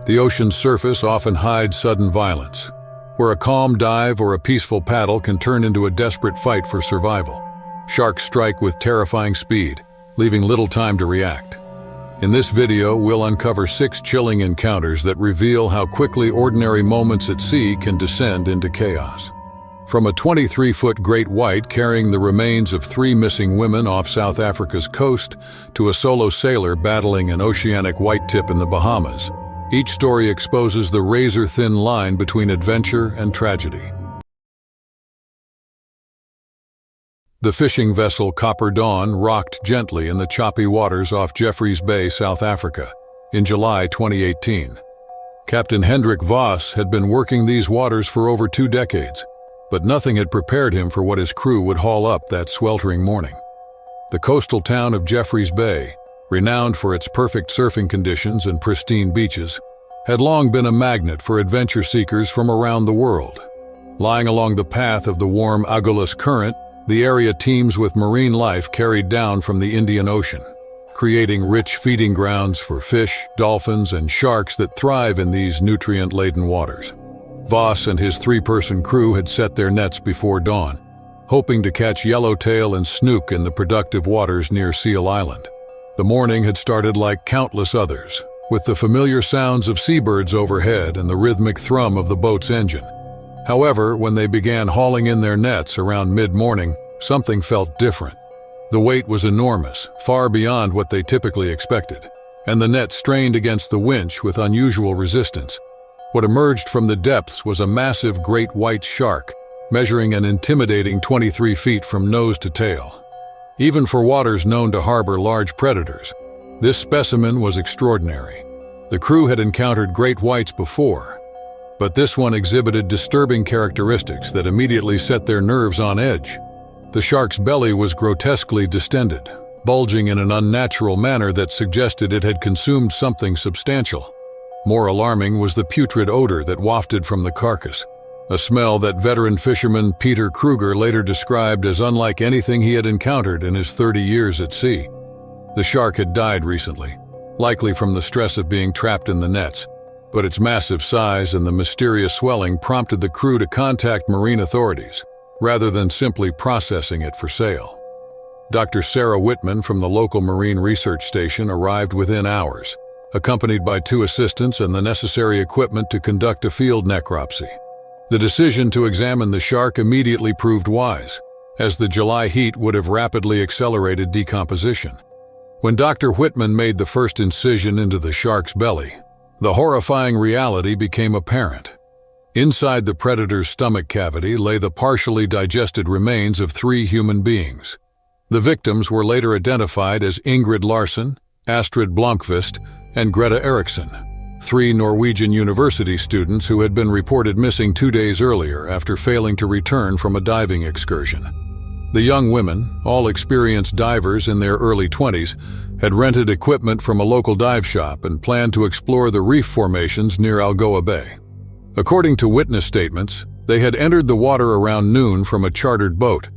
The ocean's surface often hides sudden violence, where a calm dive or a peaceful paddle can turn into a desperate fight for survival. Sharks strike with terrifying speed, leaving little time to react. In this video, we'll uncover 6 chilling encounters that reveal how quickly ordinary moments at sea can descend into chaos. From a 23-foot great white carrying the remains of 3 missing women off South Africa's coast to a solo sailor battling an oceanic white-tip in the Bahamas, each story exposes the razor-thin line between adventure and tragedy. The fishing vessel Copper Dawn rocked gently in the choppy waters off Jeffreys Bay, South Africa, in July 2018. Captain Hendrik Voss had been working these waters for over 2 decades, but nothing had prepared him for what his crew would haul up that sweltering morning. The coastal town of Jeffreys Bay, renowned for its perfect surfing conditions and pristine beaches, had long been a magnet for adventure seekers from around the world. Lying along the path of the warm Agulhas Current, the area teems with marine life carried down from the Indian Ocean, creating rich feeding grounds for fish, dolphins, and sharks that thrive in these nutrient-laden waters. Voss and his 3-person crew had set their nets before dawn, hoping to catch yellowtail and snook in the productive waters near Seal Island. The morning had started like countless others, with the familiar sounds of seabirds overhead and the rhythmic thrum of the boat's engine. However, when they began hauling in their nets around mid-morning, something felt different. The weight was enormous, far beyond what they typically expected, and the net strained against the winch with unusual resistance. What emerged from the depths was a massive great white shark, measuring an intimidating 23 feet from nose to tail. Even for waters known to harbor large predators, this specimen was extraordinary. The crew had encountered great whites before, but this one exhibited disturbing characteristics that immediately set their nerves on edge. The shark's belly was grotesquely distended, bulging in an unnatural manner that suggested it had consumed something substantial. More alarming was the putrid odor that wafted from the carcass, a smell that veteran fisherman Peter Kruger later described as unlike anything he had encountered in his 30 years at sea. The shark had died recently, likely from the stress of being trapped in the nets, but its massive size and the mysterious swelling prompted the crew to contact marine authorities, rather than simply processing it for sale. Dr. Sarah Whitman from the local marine research station arrived within hours, accompanied by 2 assistants and the necessary equipment to conduct a field necropsy. The decision to examine the shark immediately proved wise, as the July heat would have rapidly accelerated decomposition. When Dr. Whitman made the first incision into the shark's belly, the horrifying reality became apparent. Inside the predator's stomach cavity lay the partially digested remains of 3 human beings. The victims were later identified as Ingrid Larsen, Astrid Blomqvist, and Greta Eriksson, 3 Norwegian university students who had been reported missing 2 days earlier after failing to return from a diving excursion. The young women, all experienced divers in their early 20s, had rented equipment from a local dive shop and planned to explore the reef formations near Algoa Bay. According to witness statements, they had entered the water around noon from a chartered boat,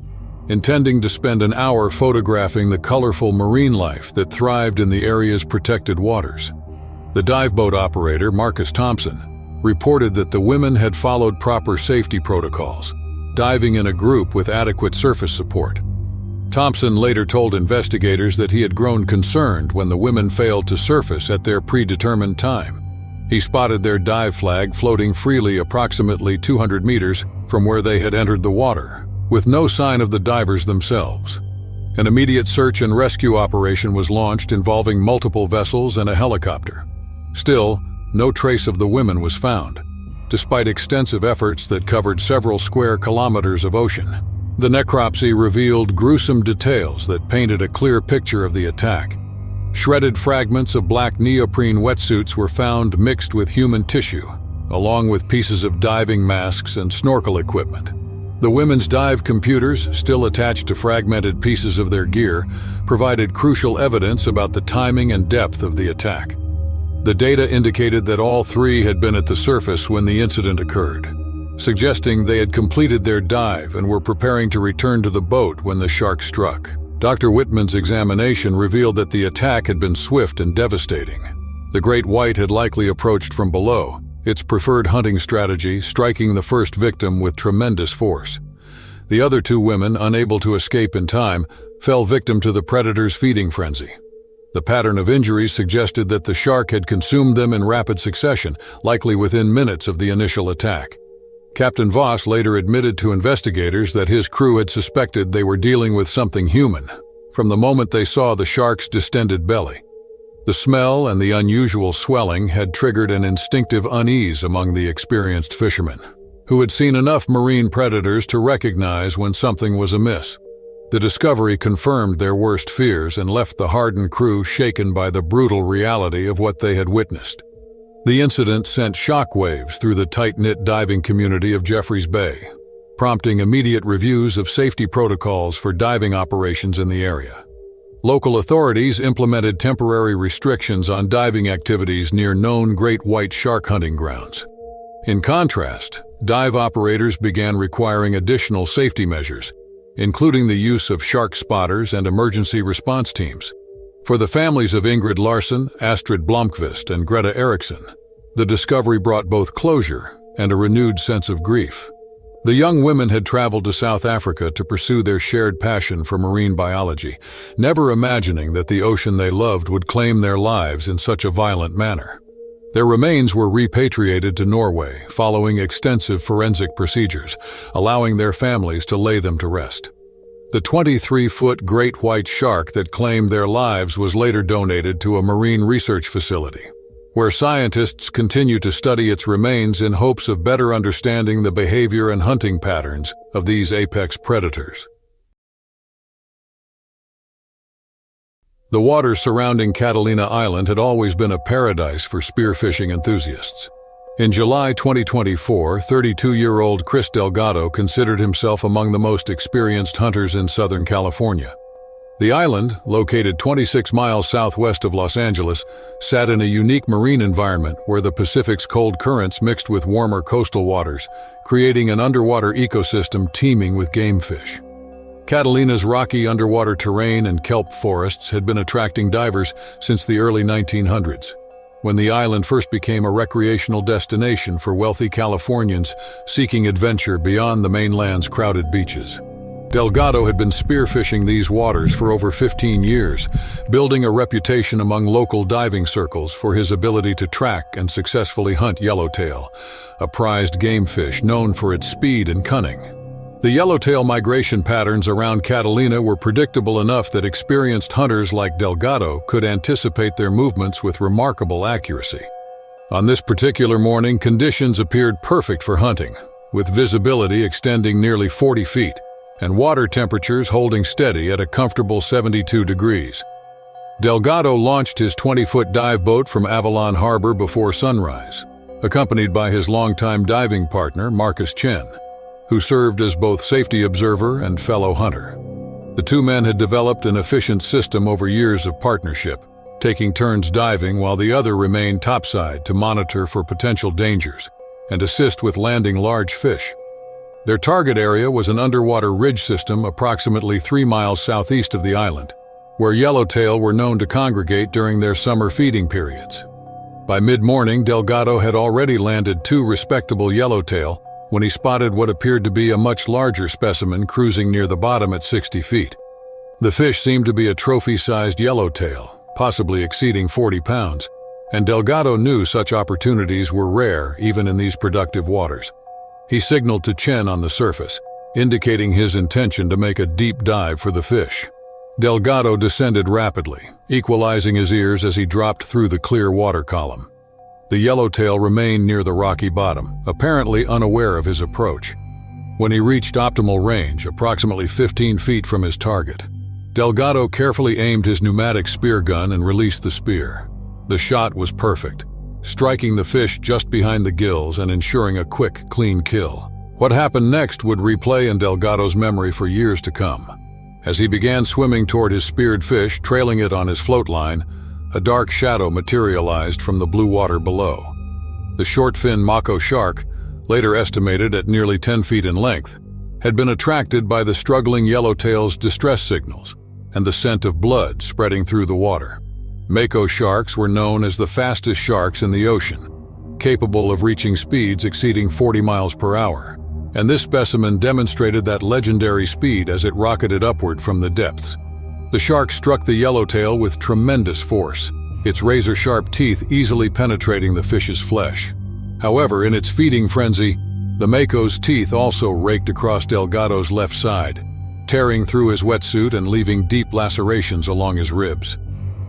intending to spend an hour photographing the colorful marine life that thrived in the area's protected waters. The dive boat operator, Marcus Thompson, reported that the women had followed proper safety protocols, diving in a group with adequate surface support. Thompson later told investigators that he had grown concerned when the women failed to surface at their predetermined time. He spotted their dive flag floating freely approximately 200 meters from where they had entered the water, with no sign of the divers themselves. An immediate search and rescue operation was launched involving multiple vessels and a helicopter. Still, no trace of the women was found, despite extensive efforts that covered several square kilometers of ocean. The necropsy revealed gruesome details that painted a clear picture of the attack. Shredded fragments of black neoprene wetsuits were found mixed with human tissue, along with pieces of diving masks and snorkel equipment. The women's dive computers, still attached to fragmented pieces of their gear, provided crucial evidence about the timing and depth of the attack. The data indicated that all 3 had been at the surface when the incident occurred, suggesting they had completed their dive and were preparing to return to the boat when the shark struck. Dr. Whitman's examination revealed that the attack had been swift and devastating. The great white had likely approached from below, its preferred hunting strategy striking the first victim with tremendous force. The other two women, unable to escape in time, fell victim to the predator's feeding frenzy. The pattern of injuries suggested that the shark had consumed them in rapid succession, likely within minutes of the initial attack. Captain Voss later admitted to investigators that his crew had suspected they were dealing with something human from the moment they saw the shark's distended belly. The smell and the unusual swelling had triggered an instinctive unease among the experienced fishermen, who had seen enough marine predators to recognize when something was amiss. The discovery confirmed their worst fears and left the hardened crew shaken by the brutal reality of what they had witnessed. The incident sent shockwaves through the tight-knit diving community of Jeffreys Bay, prompting immediate reviews of safety protocols for diving operations in the area. Local authorities implemented temporary restrictions on diving activities near known great white shark hunting grounds. In contrast, dive operators began requiring additional safety measures, including the use of shark spotters and emergency response teams. For the families of Ingrid Larsen, Astrid Blomqvist, and Greta Eriksson, the discovery brought both closure and a renewed sense of grief. The young women had traveled to South Africa to pursue their shared passion for marine biology, never imagining that the ocean they loved would claim their lives in such a violent manner. Their remains were repatriated to Norway following extensive forensic procedures, allowing their families to lay them to rest. The 23-foot great white shark that claimed their lives was later donated to a marine research facility, where scientists continue to study its remains in hopes of better understanding the behavior and hunting patterns of these apex predators. The waters surrounding Catalina Island had always been a paradise for spearfishing enthusiasts. In July 2024, 32-year-old Chris Delgado considered himself among the most experienced hunters in Southern California. The island, located 26 miles southwest of Los Angeles, sat in a unique marine environment where the Pacific's cold currents mixed with warmer coastal waters, creating an underwater ecosystem teeming with game fish. Catalina's rocky underwater terrain and kelp forests had been attracting divers since the early 1900s, when the island first became a recreational destination for wealthy Californians seeking adventure beyond the mainland's crowded beaches. Delgado had been spearfishing these waters for over 15 years, building a reputation among local diving circles for his ability to track and successfully hunt yellowtail, a prized game fish known for its speed and cunning. The yellowtail migration patterns around Catalina were predictable enough that experienced hunters like Delgado could anticipate their movements with remarkable accuracy. On this particular morning, conditions appeared perfect for hunting, with visibility extending nearly 40 feet, and water temperatures holding steady at a comfortable 72 degrees. Delgado launched his 20-foot dive boat from Avalon Harbor before sunrise, accompanied by his longtime diving partner, Marcus Chen, who served as both safety observer and fellow hunter. The two men had developed an efficient system over years of partnership, taking turns diving while the other remained topside to monitor for potential dangers and assist with landing large fish. Their target area was an underwater ridge system approximately 3 miles southeast of the island, where yellowtail were known to congregate during their summer feeding periods. By mid-morning, Delgado had already landed 2 respectable yellowtail when he spotted what appeared to be a much larger specimen cruising near the bottom at 60 feet. The fish seemed to be a trophy-sized yellowtail, possibly exceeding 40 pounds, and Delgado knew such opportunities were rare even in these productive waters. He signaled to Chen on the surface, indicating his intention to make a deep dive for the fish. Delgado descended rapidly, equalizing his ears as he dropped through the clear water column. The yellowtail remained near the rocky bottom, apparently unaware of his approach. When he reached optimal range, approximately 15 feet from his target, Delgado carefully aimed his pneumatic spear gun and released the spear. The shot was perfect, striking the fish just behind the gills and ensuring a quick, clean kill. What happened next would replay in Delgado's memory for years to come. As he began swimming toward his speared fish, trailing it on his float line, a dark shadow materialized from the blue water below. The short-fin mako shark, later estimated at nearly 10 feet in length, had been attracted by the struggling yellowtail's distress signals and the scent of blood spreading through the water. Mako sharks were known as the fastest sharks in the ocean, capable of reaching speeds exceeding 40 miles per hour, and this specimen demonstrated that legendary speed as it rocketed upward from the depths. The shark struck the yellowtail with tremendous force, its razor-sharp teeth easily penetrating the fish's flesh. However, in its feeding frenzy, the Mako's teeth also raked across Delgado's left side, tearing through his wetsuit and leaving deep lacerations along his ribs.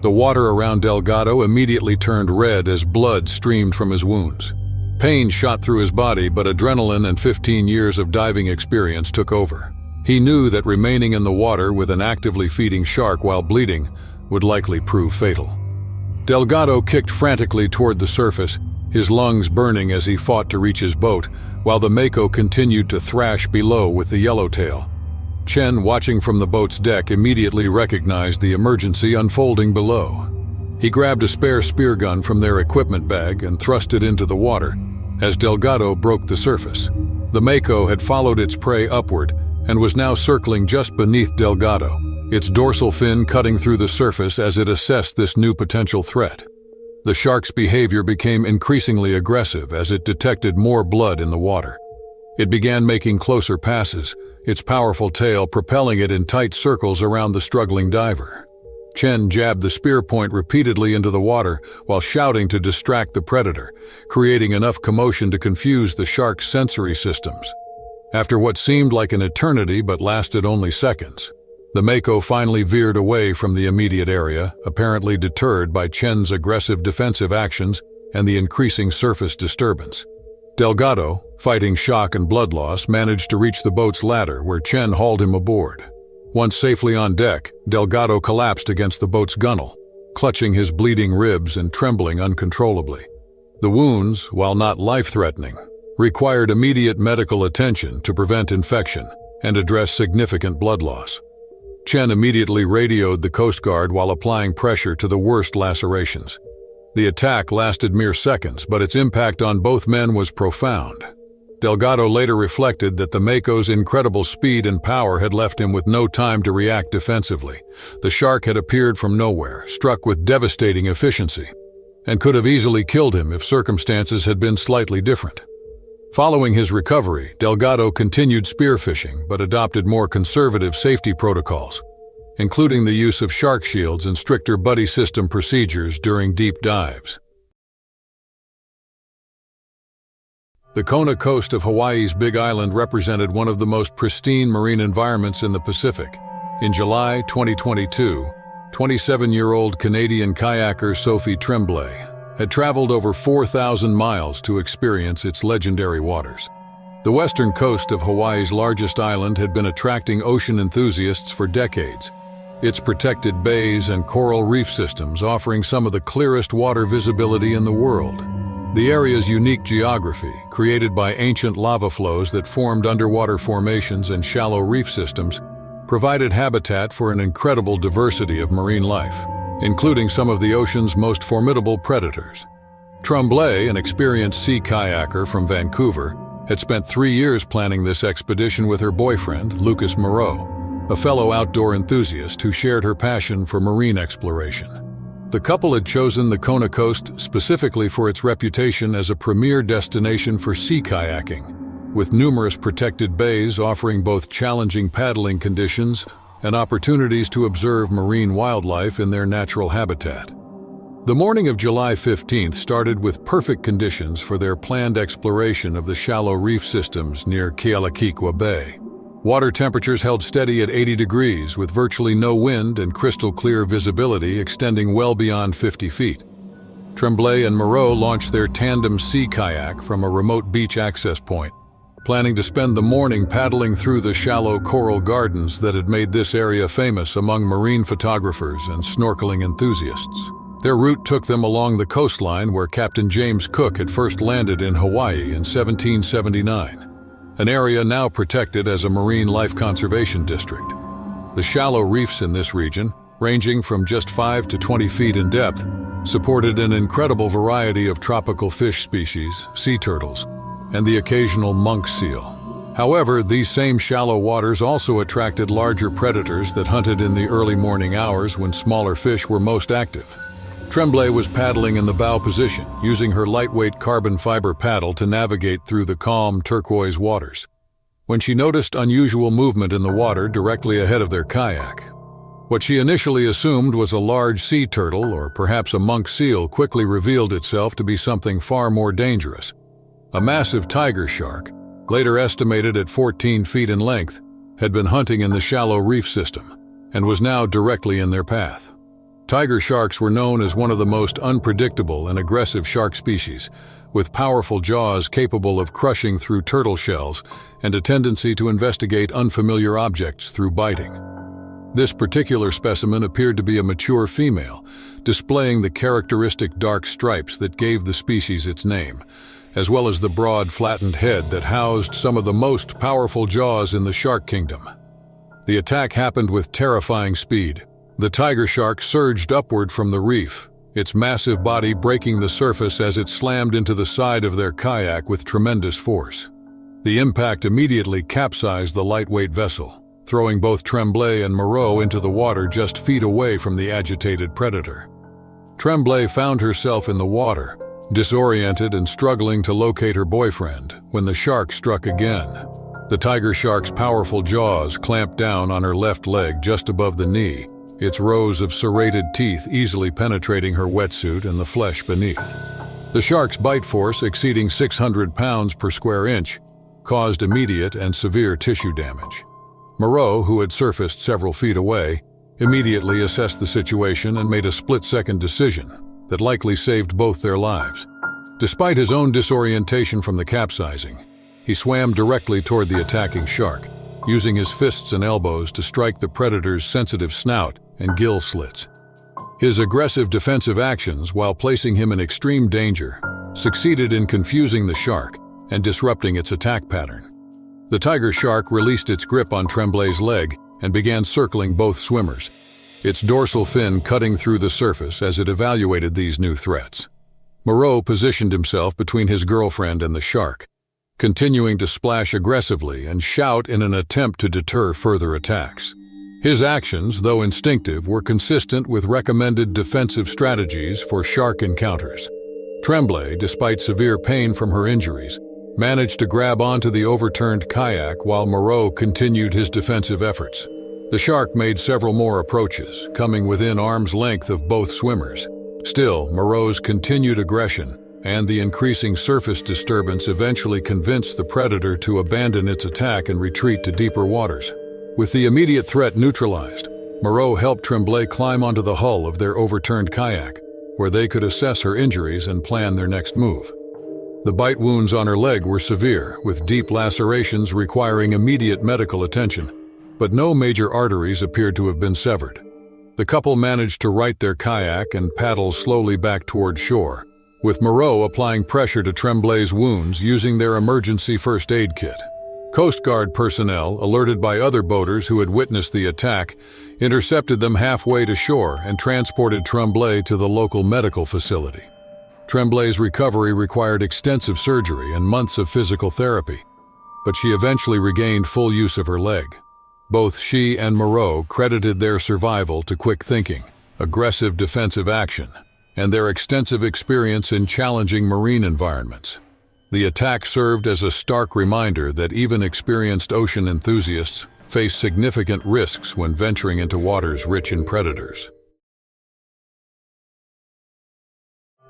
The water around Delgado immediately turned red as blood streamed from his wounds. Pain shot through his body, but adrenaline and 15 years of diving experience took over. He knew that remaining in the water with an actively feeding shark while bleeding would likely prove fatal. Delgado kicked frantically toward the surface, his lungs burning as he fought to reach his boat, while the Mako continued to thrash below with the yellowtail. Chen, watching from the boat's deck, immediately recognized the emergency unfolding below. He grabbed a spare spear gun from their equipment bag and thrust it into the water as Delgado broke the surface. The Mako had followed its prey upward and was now circling just beneath Delgado, its dorsal fin cutting through the surface as it assessed this new potential threat. The shark's behavior became increasingly aggressive as it detected more blood in the water. It began making closer passes, its powerful tail propelling it in tight circles around the struggling diver. Chen jabbed the spear point repeatedly into the water while shouting to distract the predator, creating enough commotion to confuse the shark's sensory systems. After what seemed like an eternity but lasted only seconds, the Mako finally veered away from the immediate area, apparently deterred by Chen's aggressive defensive actions and the increasing surface disturbance. Delgado, fighting shock and blood loss, managed to reach the boat's ladder where Chen hauled him aboard. Once safely on deck, Delgado collapsed against the boat's gunwale, clutching his bleeding ribs and trembling uncontrollably. The wounds, while not life-threatening, required immediate medical attention to prevent infection and address significant blood loss. Chen immediately radioed the Coast Guard while applying pressure to the worst lacerations. The attack lasted mere seconds, but its impact on both men was profound. Delgado later reflected that the Mako's incredible speed and power had left him with no time to react defensively. The shark had appeared from nowhere, struck with devastating efficiency, and could have easily killed him if circumstances had been slightly different. Following his recovery, Delgado continued spearfishing but adopted more conservative safety protocols, including the use of shark shields and stricter buddy system procedures during deep dives. The Kona coast of Hawaii's Big Island represented one of the most pristine marine environments in the Pacific. In July 2022, 27-year-old Canadian kayaker Sophie Tremblay had traveled over 4,000 miles to experience its legendary waters. The western coast of Hawaii's largest island had been attracting ocean enthusiasts for decades, its protected bays and coral reef systems offering some of the clearest water visibility in the world. The area's unique geography, created by ancient lava flows that formed underwater formations and shallow reef systems, provided habitat for an incredible diversity of marine life, including some of the ocean's most formidable predators. Tremblay, an experienced sea kayaker from Vancouver, had spent 3 years planning this expedition with her boyfriend, Lucas Moreau, a fellow outdoor enthusiast who shared her passion for marine exploration. The couple had chosen the Kona coast specifically for its reputation as a premier destination for sea kayaking, with numerous protected bays offering both challenging paddling conditions and opportunities to observe marine wildlife in their natural habitat. The morning of July 15th started with perfect conditions for their planned exploration of the shallow reef systems near Kealakekua Bay. Water temperatures held steady at 80 degrees with virtually no wind and crystal clear visibility extending well beyond 50 feet. Tremblay and Moreau launched their tandem sea kayak from a remote beach access point, planning to spend the morning paddling through the shallow coral gardens that had made this area famous among marine photographers and snorkeling enthusiasts. Their route took them along the coastline where Captain James Cook had first landed in Hawaii in 1779. An area now protected as a marine life conservation district. The shallow reefs in this region, ranging from just 5 to 20 feet in depth, supported an incredible variety of tropical fish species, sea turtles, and the occasional monk seal. However, these same shallow waters also attracted larger predators that hunted in the early morning hours when smaller fish were most active. Tremblay was paddling in the bow position, using her lightweight carbon fiber paddle to navigate through the calm turquoise waters, when she noticed unusual movement in the water directly ahead of their kayak. What she initially assumed was a large sea turtle or perhaps a monk seal quickly revealed itself to be something far more dangerous. A massive tiger shark, later estimated at 14 feet in length, had been hunting in the shallow reef system and was now directly in their path. Tiger sharks were known as one of the most unpredictable and aggressive shark species, with powerful jaws capable of crushing through turtle shells and a tendency to investigate unfamiliar objects through biting. This particular specimen appeared to be a mature female, displaying the characteristic dark stripes that gave the species its name, as well as the broad, flattened head that housed some of the most powerful jaws in the shark kingdom. The attack happened with terrifying speed. The tiger shark surged upward from the reef, its massive body breaking the surface as it slammed into the side of their kayak with tremendous force. The impact immediately capsized the lightweight vessel, throwing both Tremblay and Moreau into the water just feet away from the agitated predator. Tremblay found herself in the water, disoriented and struggling to locate her boyfriend, when the shark struck again. The tiger shark's powerful jaws clamped down on her left leg just above the knee, its rows of serrated teeth easily penetrating her wetsuit and the flesh beneath. The shark's bite force, exceeding 600 pounds per square inch, caused immediate and severe tissue damage. Moreau, who had surfaced several feet away, immediately assessed the situation and made a split-second decision that likely saved both their lives. Despite his own disorientation from the capsizing, he swam directly toward the attacking shark, using his fists and elbows to strike the predator's sensitive snout and gill slits. His aggressive defensive actions, while placing him in extreme danger, succeeded in confusing the shark and disrupting its attack pattern. The tiger shark released its grip on Tremblay's leg and began circling both swimmers, its dorsal fin cutting through the surface as it evaluated these new threats. Moreau positioned himself between his girlfriend and the shark, continuing to splash aggressively and shout in an attempt to deter further attacks. His actions, though instinctive, were consistent with recommended defensive strategies for shark encounters. Tremblay, despite severe pain from her injuries, managed to grab onto the overturned kayak while Moreau continued his defensive efforts. The shark made several more approaches, coming within arm's length of both swimmers. Still, Moreau's continued aggression and the increasing surface disturbance eventually convinced the predator to abandon its attack and retreat to deeper waters. With the immediate threat neutralized, Moreau helped Tremblay climb onto the hull of their overturned kayak, where they could assess her injuries and plan their next move. The bite wounds on her leg were severe, with deep lacerations requiring immediate medical attention, but no major arteries appeared to have been severed. The couple managed to right their kayak and paddle slowly back toward shore, with Moreau applying pressure to Tremblay's wounds using their emergency first aid kit. Coast Guard personnel, alerted by other boaters who had witnessed the attack, intercepted them halfway to shore and transported Tremblay to the local medical facility. Tremblay's recovery required extensive surgery and months of physical therapy, but she eventually regained full use of her leg. Both she and Moreau credited their survival to quick thinking, aggressive defensive action, and their extensive experience in challenging marine environments. The attack served as a stark reminder that even experienced ocean enthusiasts face significant risks when venturing into waters rich in predators.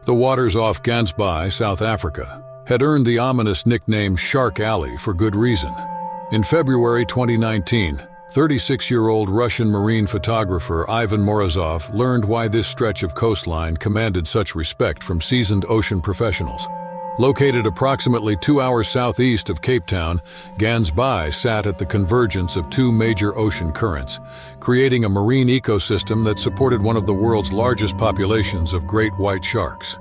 The waters off Gansbaai, South Africa, had earned the ominous nickname Shark Alley for good reason. In February 2019, 36-year-old Russian marine photographer Ivan Morozov learned why this stretch of coastline commanded such respect from seasoned ocean professionals. Located approximately 2 hours southeast of Cape Town, Gansbaai sat at the convergence of two major ocean currents, creating a marine ecosystem that supported one of the world's largest populations of great white sharks.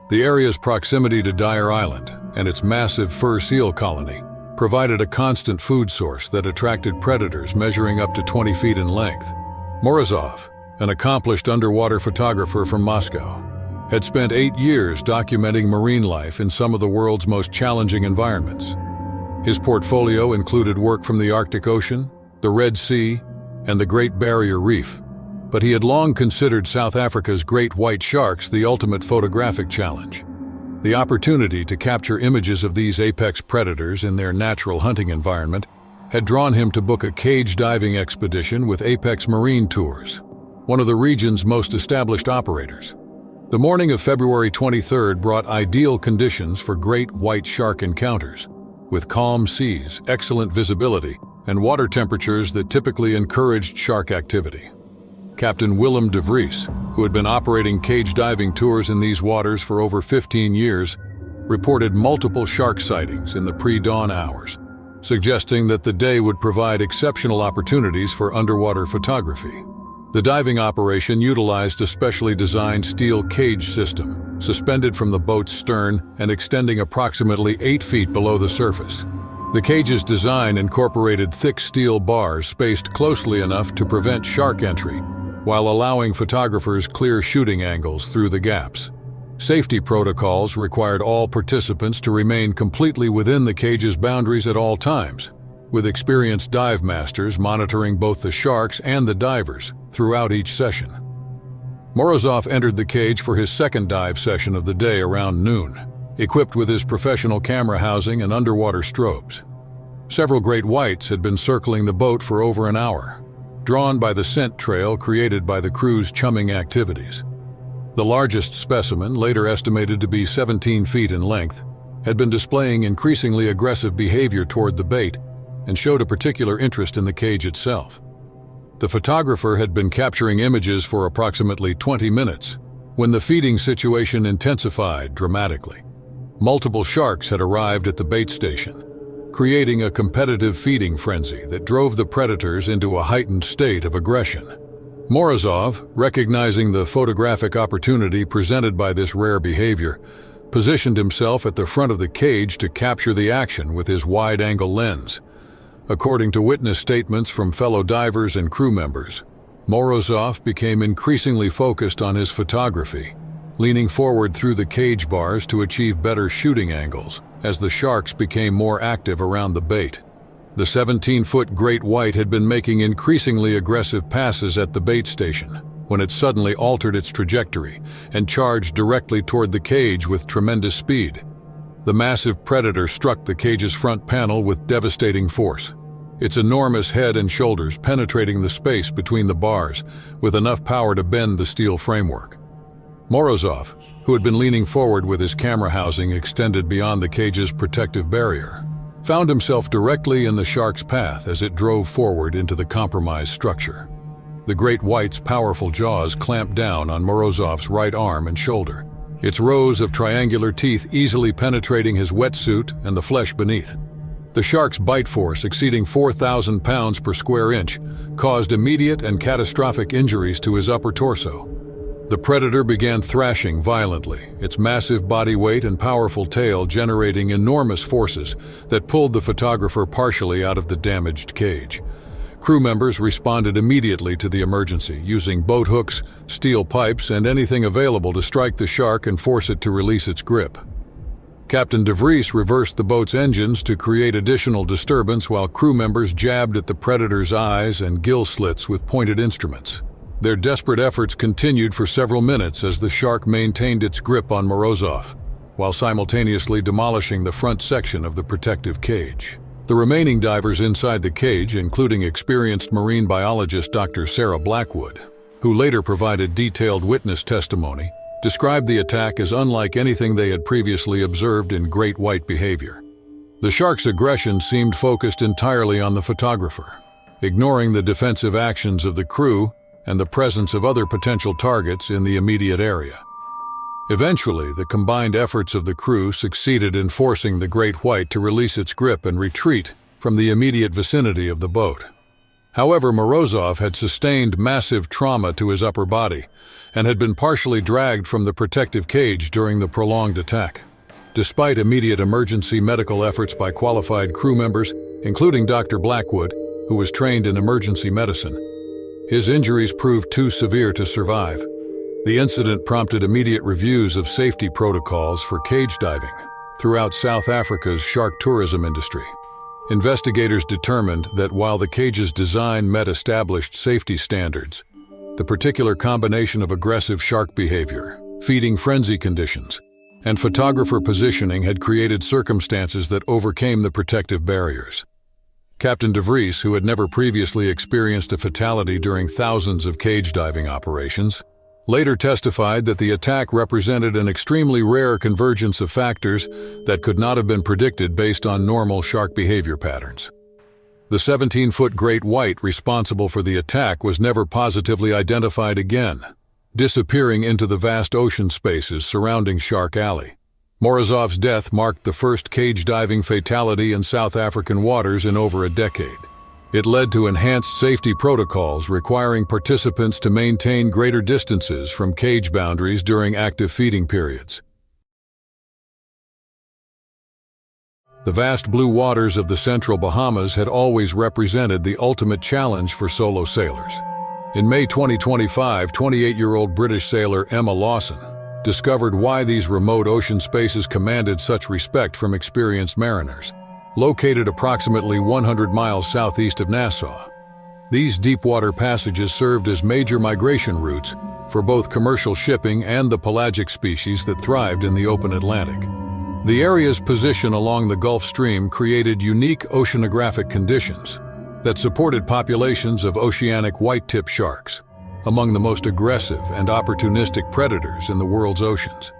The area's proximity to Dyer Island and its massive fur seal colony provided a constant food source that attracted predators measuring up to 20 feet in length. Morozov, an accomplished underwater photographer from Moscow, had spent 8 years documenting marine life in some of the world's most challenging environments. His portfolio included work from the Arctic Ocean, the Red Sea, and the Great Barrier Reef, but he had long considered South Africa's great white sharks the ultimate photographic challenge. The opportunity to capture images of these apex predators in their natural hunting environment had drawn him to book a cage diving expedition with Apex Marine Tours, one of the region's most established operators. The morning of February 23rd brought ideal conditions for great white shark encounters, with calm seas, excellent visibility, and water temperatures that typically encouraged shark activity. Captain Willem de Vries, who had been operating cage diving tours in these waters for over 15 years, reported multiple shark sightings in the pre-dawn hours, suggesting that the day would provide exceptional opportunities for underwater photography. The diving operation utilized a specially designed steel cage system, suspended from the boat's stern and extending approximately 8 feet below the surface. The cage's design incorporated thick steel bars spaced closely enough to prevent shark entry, while allowing photographers clear shooting angles through the gaps. Safety protocols required all participants to remain completely within the cage's boundaries at all times, with experienced dive masters monitoring both the sharks and the divers throughout each session. Morozov entered the cage for his second dive session of the day around noon, equipped with his professional camera housing and underwater strobes. Several great whites had been circling the boat for over an hour, drawn by the scent trail created by the crew's chumming activities. The largest specimen, later estimated to be 17 feet in length, had been displaying increasingly aggressive behavior toward the bait and showed a particular interest in the cage itself. The photographer had been capturing images for approximately 20 minutes when the feeding situation intensified dramatically. Multiple sharks had arrived at the bait station, creating a competitive feeding frenzy that drove the predators into a heightened state of aggression. Morozov, recognizing the photographic opportunity presented by this rare behavior, positioned himself at the front of the cage to capture the action with his wide-angle lens. According to witness statements from fellow divers and crew members, Morozov became increasingly focused on his photography, leaning forward through the cage bars to achieve better shooting angles as the sharks became more active around the bait. The 17-foot great white had been making increasingly aggressive passes at the bait station when it suddenly altered its trajectory and charged directly toward the cage with tremendous speed. The massive predator struck the cage's front panel with devastating force, its enormous head and shoulders penetrating the space between the bars with enough power to bend the steel framework. Morozov, who had been leaning forward with his camera housing extended beyond the cage's protective barrier, found himself directly in the shark's path as it drove forward into the compromised structure. The great white's powerful jaws clamped down on Morozov's right arm and shoulder, its rows of triangular teeth easily penetrating his wetsuit and the flesh beneath. The shark's bite force, exceeding 4,000 pounds per square inch, caused immediate and catastrophic injuries to his upper torso. The predator began thrashing violently, its massive body weight and powerful tail generating enormous forces that pulled the photographer partially out of the damaged cage. Crew members responded immediately to the emergency, using boat hooks, steel pipes, and anything available to strike the shark and force it to release its grip. Captain de Vries reversed the boat's engines to create additional disturbance while crew members jabbed at the predator's eyes and gill slits with pointed instruments. Their desperate efforts continued for several minutes as the shark maintained its grip on Morozov, while simultaneously demolishing the front section of the protective cage. The remaining divers inside the cage, including experienced marine biologist Dr. Sarah Blackwood, who later provided detailed witness testimony, described the attack as unlike anything they had previously observed in great white behavior. The shark's aggression seemed focused entirely on the photographer, ignoring the defensive actions of the crew and the presence of other potential targets in the immediate area. Eventually, the combined efforts of the crew succeeded in forcing the great white to release its grip and retreat from the immediate vicinity of the boat. However, Morozov had sustained massive trauma to his upper body and had been partially dragged from the protective cage during the prolonged attack. Despite immediate emergency medical efforts by qualified crew members, including Dr. Blackwood, who was trained in emergency medicine, his injuries proved too severe to survive. The incident prompted immediate reviews of safety protocols for cage diving throughout South Africa's shark tourism industry. Investigators determined that while the cage's design met established safety standards, The particular combination of aggressive shark behavior, feeding frenzy conditions, and photographer positioning had created circumstances that overcame the protective barriers. Captain DeVries, who had never previously experienced a fatality during thousands of cage diving operations, later testified that the attack represented an extremely rare convergence of factors that could not have been predicted based on normal shark behavior patterns. The 17-foot great white responsible for the attack was never positively identified again, disappearing into the vast ocean spaces surrounding Shark Alley. Morozov's death marked the first cage diving fatality in South African waters in over a decade. It led to enhanced safety protocols requiring participants to maintain greater distances from cage boundaries during active feeding periods. The vast blue waters of the central Bahamas had always represented the ultimate challenge for solo sailors. In May 2025, 28-year-old British sailor Emma Lawson discovered why these remote ocean spaces commanded such respect from experienced mariners. Located approximately 100 miles southeast of Nassau, these deep-water passages served as major migration routes for both commercial shipping and the pelagic species that thrived in the open Atlantic. The area's position along the Gulf Stream created unique oceanographic conditions that supported populations of oceanic white-tip sharks, among the most aggressive and opportunistic predators in the world's oceans.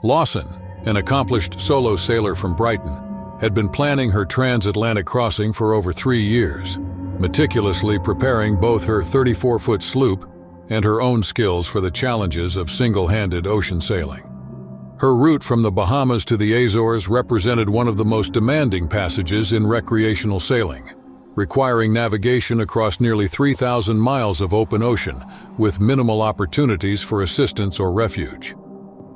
Lawson, an accomplished solo sailor from Brighton, had been planning her transatlantic crossing for over 3 years, meticulously preparing both her 34-foot sloop and her own skills for the challenges of single-handed ocean sailing. Her route from the Bahamas to the Azores represented one of the most demanding passages in recreational sailing, requiring navigation across nearly 3,000 miles of open ocean with minimal opportunities for assistance or refuge.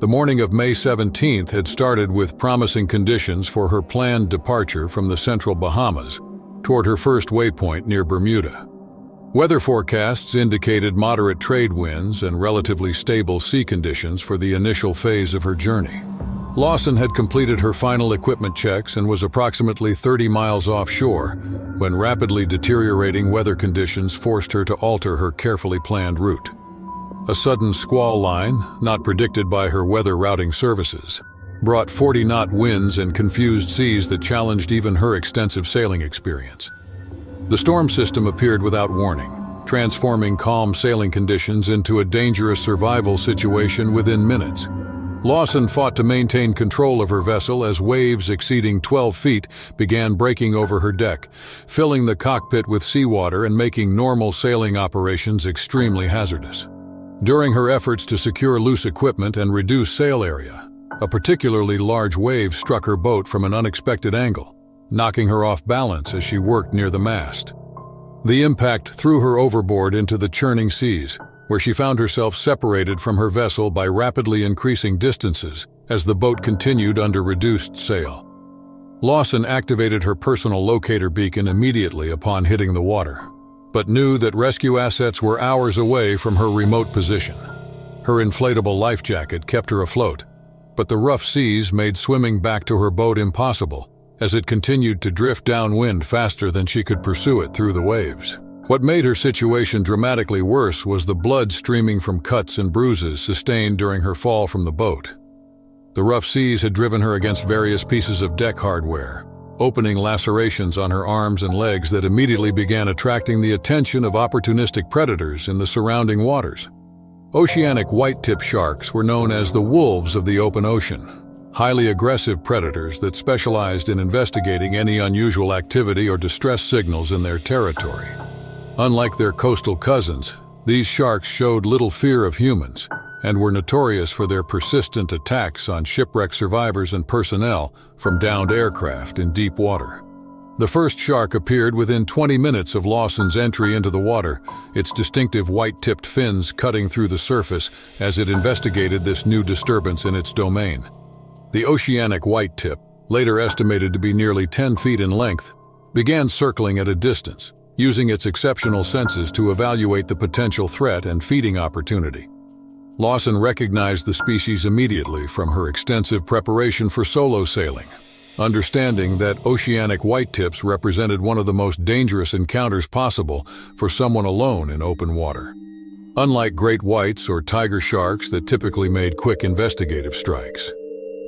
The morning of May 17th had started with promising conditions for her planned departure from the central Bahamas toward her first waypoint near Bermuda. Weather forecasts indicated moderate trade winds and relatively stable sea conditions for the initial phase of her journey. Lawson had completed her final equipment checks and was approximately 30 miles offshore when rapidly deteriorating weather conditions forced her to alter her carefully planned route. A sudden squall line, not predicted by her weather routing services, brought 40-knot winds and confused seas that challenged even her extensive sailing experience. The storm system appeared without warning, transforming calm sailing conditions into a dangerous survival situation within minutes. Lawson fought to maintain control of her vessel as waves exceeding 12 feet began breaking over her deck, filling the cockpit with seawater and making normal sailing operations extremely hazardous. During her efforts to secure loose equipment and reduce sail area, a particularly large wave struck her boat from an unexpected angle, knocking her off balance as she worked near the mast. The impact threw her overboard into the churning seas, where she found herself separated from her vessel by rapidly increasing distances as the boat continued under reduced sail. Lawson activated her personal locator beacon immediately upon hitting the water, but knew that rescue assets were hours away from her remote position. Her inflatable life jacket kept her afloat, but the rough seas made swimming back to her boat impossible as it continued to drift downwind faster than she could pursue it through the waves. What made her situation dramatically worse was the blood streaming from cuts and bruises sustained during her fall from the boat. The rough seas had driven her against various pieces of deck hardware, opening lacerations on her arms and legs that immediately began attracting the attention of opportunistic predators in the surrounding waters. Oceanic white-tip sharks were known as the wolves of the open ocean, highly aggressive predators that specialized in investigating any unusual activity or distress signals in their territory. Unlike their coastal cousins, these sharks showed little fear of humans and were notorious for their persistent attacks on shipwreck survivors and personnel from downed aircraft in deep water. The first shark appeared within 20 minutes of Lawson's entry into the water, its distinctive white-tipped fins cutting through the surface as it investigated this new disturbance in its domain. The oceanic white-tip, later estimated to be nearly 10 feet in length, began circling at a distance, using its exceptional senses to evaluate the potential threat and feeding opportunity. Lawson recognized the species immediately from her extensive preparation for solo sailing, understanding that oceanic white-tips represented one of the most dangerous encounters possible for someone alone in open water. unlike great whites or tiger sharks that typically made quick investigative strikes.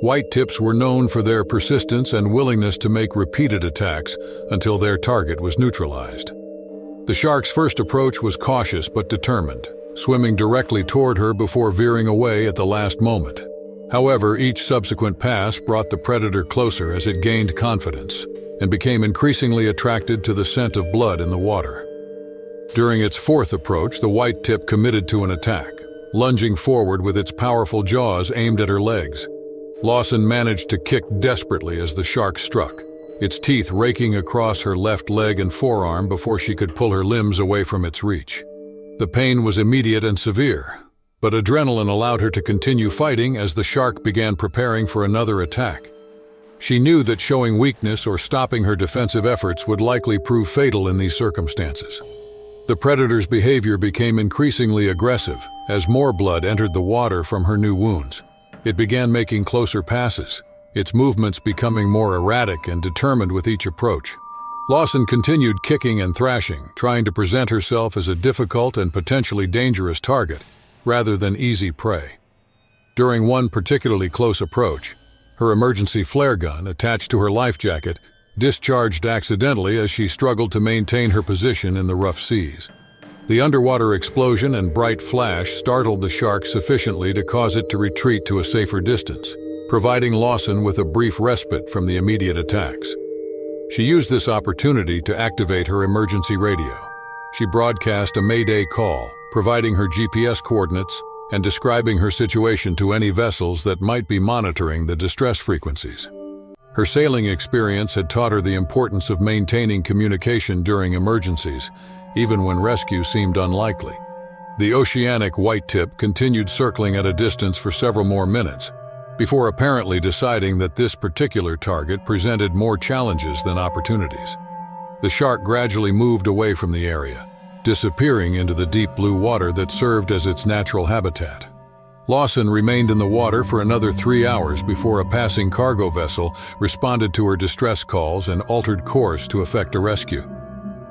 White tips were known for their persistence and willingness to make repeated attacks until their target was neutralized. The shark's first approach was cautious but determined, swimming directly toward her before veering away at the last moment. However, each subsequent pass brought the predator closer as it gained confidence and became increasingly attracted to the scent of blood in the water. During its fourth approach, the white tip committed to an attack, lunging forward with its powerful jaws aimed at her legs. Lawson managed to kick desperately as the shark struck, its teeth raking across her left leg and forearm before she could pull her limbs away from its reach. The pain was immediate and severe, but adrenaline allowed her to continue fighting as the shark began preparing for another attack. She knew that showing weakness or stopping her defensive efforts would likely prove fatal in these circumstances. The predator's behavior became increasingly aggressive as more blood entered the water from her new wounds. It began making closer passes, its movements becoming more erratic and determined with each approach. Lawson continued kicking and thrashing, trying to present herself as a difficult and potentially dangerous target, rather than easy prey. During one particularly close approach, her emergency flare gun, attached to her life jacket, discharged accidentally as she struggled to maintain her position in the rough seas. The underwater explosion and bright flash startled the shark sufficiently to cause it to retreat to a safer distance, providing Lawson with a brief respite from the immediate attacks. She used this opportunity to activate her emergency radio. She broadcast a Mayday call, providing her GPS coordinates and describing her situation to any vessels that might be monitoring the distress frequencies. Her sailing experience had taught her the importance of maintaining communication during emergencies, even when rescue seemed unlikely. The oceanic white tip continued circling at a distance for several more minutes, before apparently deciding that this particular target presented more challenges than opportunities. The shark gradually moved away from the area, disappearing into the deep blue water that served as its natural habitat. Lawson remained in the water for another 3 hours before a passing cargo vessel responded to her distress calls and altered course to effect a rescue.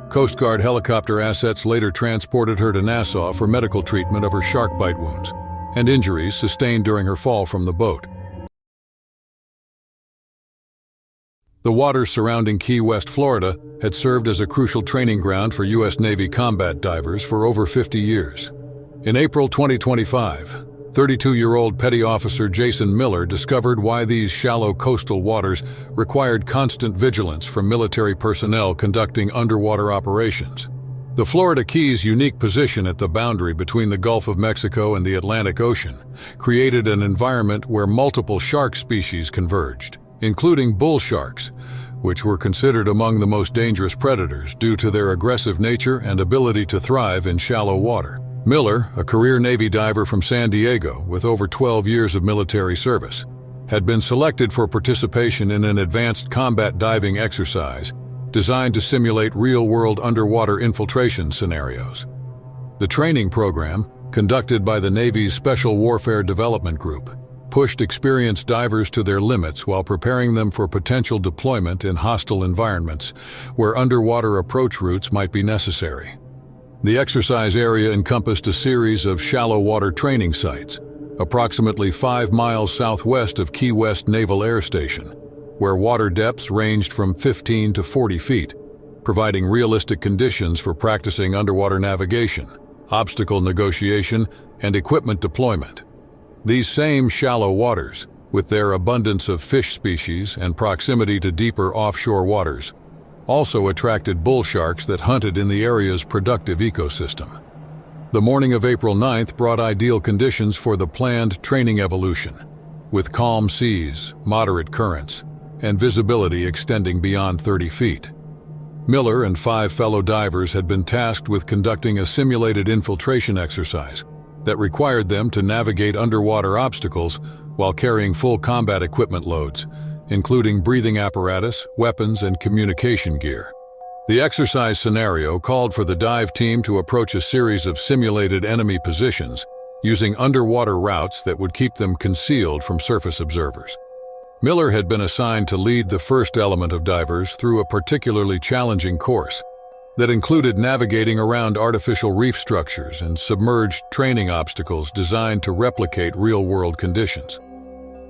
Coast Guard helicopter assets later transported her to Nassau for medical treatment of her shark bite wounds and injuries sustained during her fall from the boat. The waters surrounding Key West, Florida, had served as a crucial training ground for U.S. Navy combat divers for over 50 years. In April 2025, 32-year-old Petty Officer Jason Miller discovered why these shallow coastal waters required constant vigilance from military personnel conducting underwater operations. The Florida Keys' unique position at the boundary between the Gulf of Mexico and the Atlantic Ocean created an environment where multiple shark species converged, including bull sharks, which were considered among the most dangerous predators due to their aggressive nature and ability to thrive in shallow water. Miller, a career Navy diver from San Diego with over 12 years of military service, had been selected for participation in an advanced combat diving exercise designed to simulate real-world underwater infiltration scenarios. The training program, conducted by the Navy's Special Warfare Development Group, pushed experienced divers to their limits while preparing them for potential deployment in hostile environments where underwater approach routes might be necessary. The exercise area encompassed a series of shallow water training sites, approximately 5 miles southwest of Key West Naval Air Station, where water depths ranged from 15 to 40 feet, providing realistic conditions for practicing underwater navigation, obstacle negotiation, and equipment deployment. These same shallow waters, with their abundance of fish species and proximity to deeper offshore waters, also attracted bull sharks that hunted in the area's productive ecosystem. The morning of April 9th brought ideal conditions for the planned training evolution, with calm seas, moderate currents, and visibility extending beyond 30 feet. Miller and 5 fellow divers had been tasked with conducting a simulated infiltration exercise that required them to navigate underwater obstacles while carrying full combat equipment loads, including breathing apparatus, weapons, and communication gear. The exercise scenario called for the dive team to approach a series of simulated enemy positions using underwater routes that would keep them concealed from surface observers. Miller had been assigned to lead the first element of divers through a particularly challenging course, that included navigating around artificial reef structures and submerged training obstacles designed to replicate real-world conditions.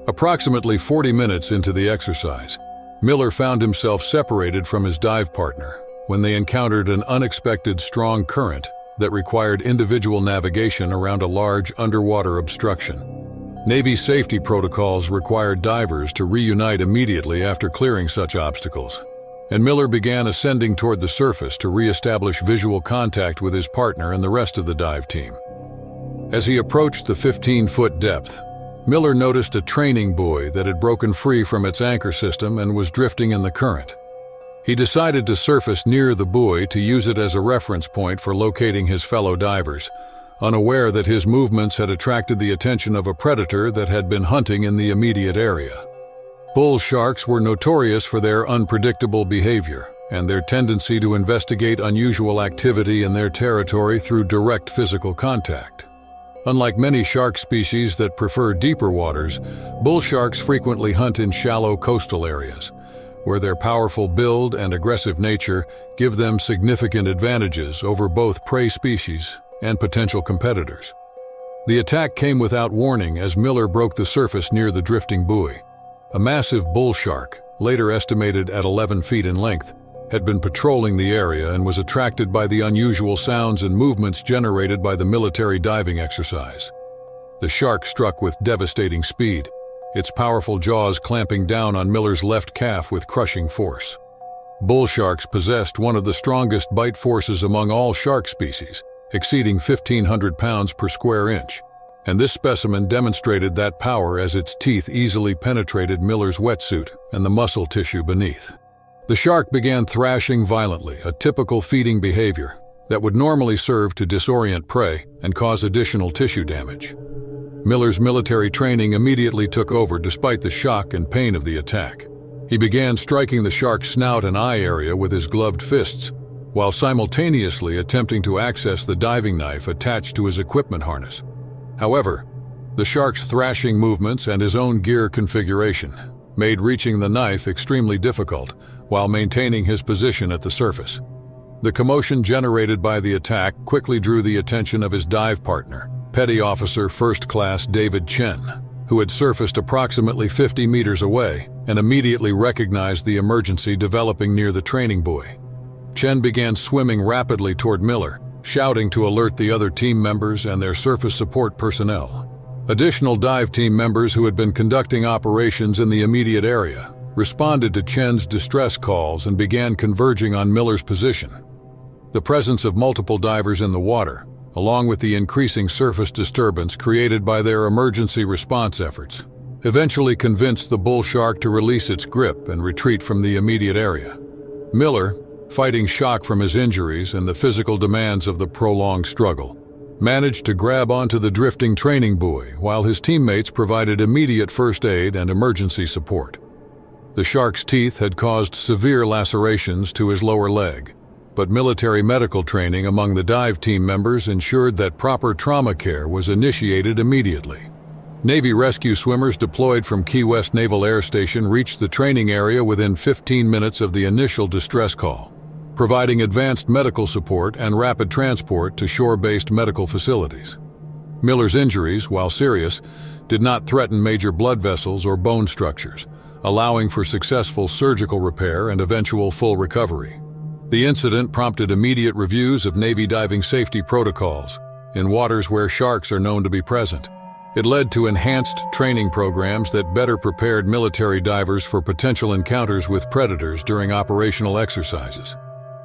Approximately 40 minutes into the exercise, Miller found himself separated from his dive partner when they encountered an unexpected strong current that required individual navigation around a large underwater obstruction. Navy safety protocols required divers to reunite immediately after clearing such obstacles, and Miller began ascending toward the surface to re-establish visual contact with his partner and the rest of the dive team. As he approached the 15-foot depth, Miller noticed a training buoy that had broken free from its anchor system and was drifting in the current. He decided to surface near the buoy to use it as a reference point for locating his fellow divers, unaware that his movements had attracted the attention of a predator that had been hunting in the immediate area. Bull sharks were notorious for their unpredictable behavior and their tendency to investigate unusual activity in their territory through direct physical contact. Unlike many shark species that prefer deeper waters, bull sharks frequently hunt in shallow coastal areas, where their powerful build and aggressive nature give them significant advantages over both prey species and potential competitors. The attack came without warning as Miller broke the surface near the drifting buoy. A massive bull shark, later estimated at 11 feet in length, had been patrolling the area and was attracted by the unusual sounds and movements generated by the military diving exercise. The shark struck with devastating speed, its powerful jaws clamping down on Miller's left calf with crushing force. Bull sharks possessed one of the strongest bite forces among all shark species, exceeding 1,500 pounds per square inch, and this specimen demonstrated that power as its teeth easily penetrated Miller's wetsuit and the muscle tissue beneath. The shark began thrashing violently, a typical feeding behavior that would normally serve to disorient prey and cause additional tissue damage. Miller's military training immediately took over despite the shock and pain of the attack. He began striking the shark's snout and eye area with his gloved fists, while simultaneously attempting to access the diving knife attached to his equipment harness. However, the shark's thrashing movements and his own gear configuration made reaching the knife extremely difficult while maintaining his position at the surface. The commotion generated by the attack quickly drew the attention of his dive partner, Petty Officer First Class David Chen, who had surfaced approximately 50 meters away and immediately recognized the emergency developing near the training buoy. Chen began swimming rapidly toward Miller, shouting to alert the other team members and their surface support personnel. Additional dive team members who had been conducting operations in the immediate area responded to Chen's distress calls and began converging on Miller's position. The presence of multiple divers in the water, along with the increasing surface disturbance created by their emergency response efforts, eventually convinced the bull shark to release its grip and retreat from the immediate area. Miller, fighting shock from his injuries and the physical demands of the prolonged struggle, managed to grab onto the drifting training buoy while his teammates provided immediate first aid and emergency support. The shark's teeth had caused severe lacerations to his lower leg, but military medical training among the dive team members ensured that proper trauma care was initiated immediately. Navy rescue swimmers deployed from Key West Naval Air Station reached the training area within 15 minutes of the initial distress call, providing advanced medical support and rapid transport to shore-based medical facilities. Miller's injuries, while serious, did not threaten major blood vessels or bone structures, allowing for successful surgical repair and eventual full recovery. The incident prompted immediate reviews of Navy diving safety protocols in waters where sharks are known to be present. It led to enhanced training programs that better prepared military divers for potential encounters with predators during operational exercises.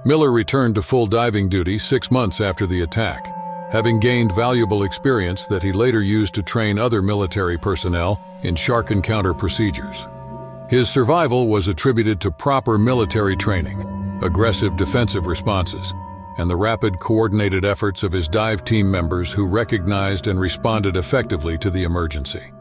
Miller returned to full diving duty 6 months after the attack, having gained valuable experience that he later used to train other military personnel in shark encounter procedures. His survival was attributed to proper military training, aggressive defensive responses, and the rapid, coordinated efforts of his dive team members who recognized and responded effectively to the emergency.